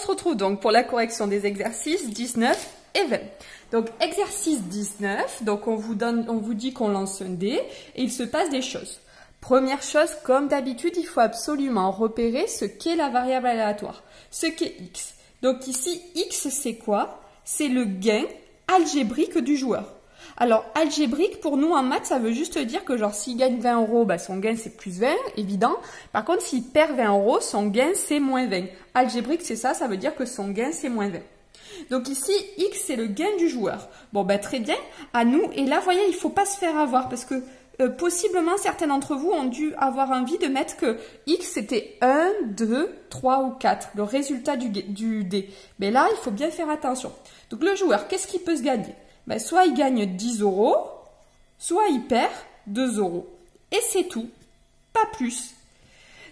se retrouve donc pour la correction des exercices 19 et 20. Donc exercice 19, donc on vous dit qu'on lance un dé et il se passe des choses. Première chose, comme d'habitude, il faut absolument repérer ce qu'est la variable aléatoire, ce qu'est x. Donc ici, x c'est quoi? C'est le gain algébrique du joueur. Alors algébrique, pour nous en maths, ça veut juste dire que genre s'il gagne 20 euros, bah, son gain c'est plus 20, évident. Par contre, s'il perd 20 euros, son gain c'est moins 20. Algébrique, c'est ça, ça veut dire que son gain c'est moins 20. Donc ici, x c'est le gain du joueur. Bon, bah très bien, à nous. Et là, voyez, il ne faut pas se faire avoir parce que possiblement, certains d'entre vous ont dû avoir envie de mettre que x c'était 1, 2, 3 ou 4, le résultat du dé. Mais là, il faut bien faire attention. Donc le joueur, qu'est-ce qu'il peut se gagner? Ben, soit il gagne 10 euros, soit il perd 2 euros. Et c'est tout, pas plus.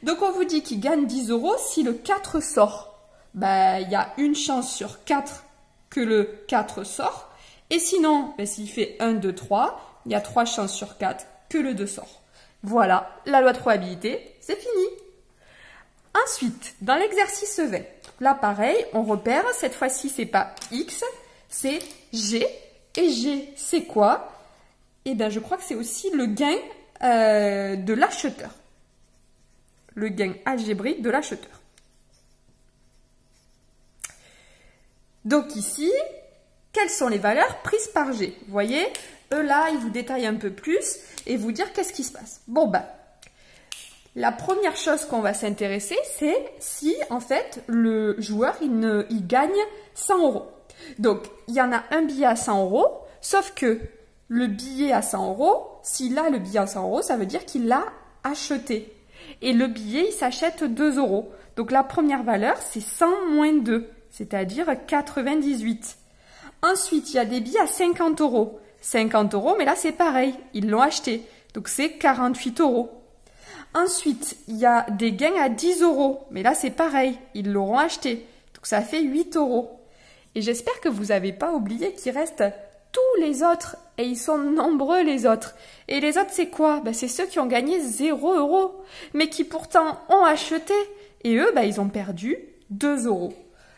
Donc on vous dit qu'il gagne 10 euros si le 4 sort. Ben, il y a une chance sur 4 que le 4 sort. Et sinon, ben, s'il fait 1, 2, 3, il y a 3 chances sur 4 que le 2 sort. Voilà, la loi de probabilité, c'est fini. Ensuite, dans l'exercice 20, là pareil, on repère, cette fois-ci c'est pas x, c'est g. Et g, c'est quoi? Eh bien, je crois que c'est aussi le gain de l'acheteur. Le gain algébrique de l'acheteur. Donc ici, quelles sont les valeurs prises par g? Vous voyez, eux là, ils vous détaillent un peu plus et vous dire qu'est-ce qui se passe. Bon, ben, la première chose qu'on va s'intéresser, c'est si, en fait, le joueur, il gagne 100 euros. Donc, il y en a un billet à 100 euros, sauf que le billet à 100 euros, s'il a le billet à 100 euros, ça veut dire qu'il l'a acheté. Et le billet, il s'achète 2 euros. Donc, la première valeur, c'est 100 moins 2, c'est-à-dire 98. Ensuite, il y a des billets à 50 euros. 50 euros, mais là, c'est pareil, ils l'ont acheté. Donc, c'est 48 euros. Ensuite, il y a des gains à 10 euros, mais là, c'est pareil, ils l'auront acheté. Donc, ça fait 8 euros. Et j'espère que vous n'avez pas oublié qu'il reste tous les autres. Et ils sont nombreux, les autres. Et les autres, c'est quoi? Ben, c'est ceux qui ont gagné 0 euros, mais qui pourtant ont acheté. Et eux, ben, ils ont perdu 2 euros.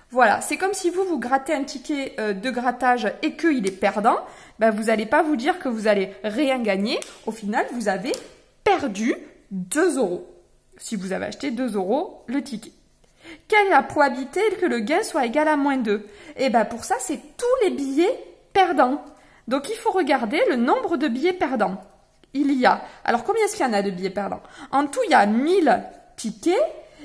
Voilà, c'est comme si vous grattez un ticket de grattage et qu'il est perdant. Ben, vous n'allez pas vous dire que vous allez rien gagner. Au final, vous avez perdu 2 euros. Si vous avez acheté 2 euros le ticket. Quelle est la probabilité que le gain soit égal à moins 2? Et bien pour ça, c'est tous les billets perdants. Donc il faut regarder le nombre de billets perdants. Il y a, alors combien est-ce qu'il y en a de billets perdants? En tout, il y a 1000 tickets.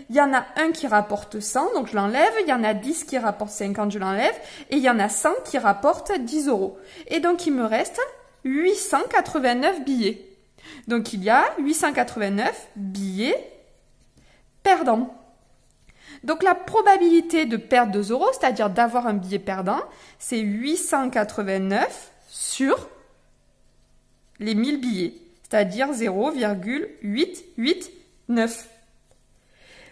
Il y en a un qui rapporte 100, donc je l'enlève. Il y en a 10 qui rapportent 50, je l'enlève. Et il y en a 100 qui rapportent 10 euros. Et donc il me reste 889 billets. Donc il y a 889 billets perdants. Donc la probabilité de perdre 2 euros, c'est-à-dire d'avoir un billet perdant, c'est 889 sur les 1000 billets, c'est-à-dire 0,889.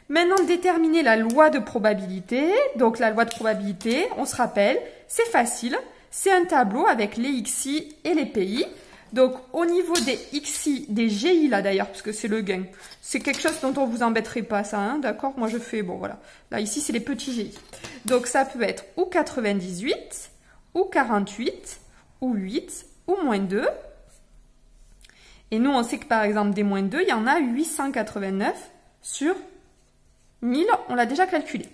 Maintenant, déterminer la loi de probabilité. Donc la loi de probabilité, on se rappelle, c'est facile, c'est un tableau avec les XI et les PI. Donc, au niveau des XI, des GI là d'ailleurs, parce que c'est le gain, c'est quelque chose dont on vous embêterait pas ça, hein, d'accord? Moi je fais, bon voilà, là ici c'est les petits GI. Donc ça peut être ou 98, ou 48, ou 8, ou moins 2. Et nous on sait que par exemple des moins 2, il y en a 889 sur 1000, on l'a déjà calculé.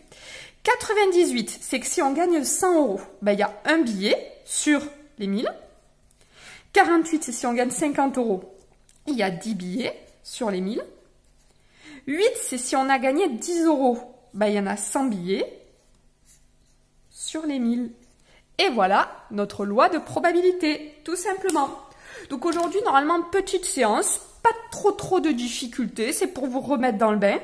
98, c'est que si on gagne 100 euros, ben, il y a un billet sur les 1000. 48, c'est si on gagne 50 euros, il y a 10 billets sur les 1000. 8, c'est si on a gagné 10 euros, ben, il y en a 100 billets sur les 1000. Et voilà notre loi de probabilité, tout simplement. Donc aujourd'hui, normalement, petite séance, pas trop de difficultés, c'est pour vous remettre dans le bain.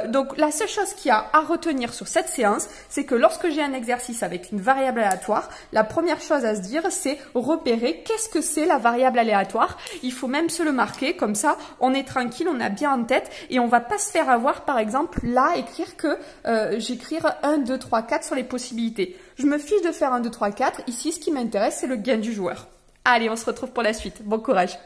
Donc la seule chose qu'il y a à retenir sur cette séance, c'est que lorsque j'ai un exercice avec une variable aléatoire, la première chose à se dire, c'est repérer qu'est-ce que c'est la variable aléatoire. Il faut même se le marquer, comme ça on est tranquille, on a bien en tête et on va pas se faire avoir, par exemple, là, écrire que j'écrire 1, 2, 3, 4 sur les possibilités. Je me fiche de faire 1, 2, 3, 4. Ici, ce qui m'intéresse, c'est le gain du joueur. Allez, on se retrouve pour la suite. Bon courage!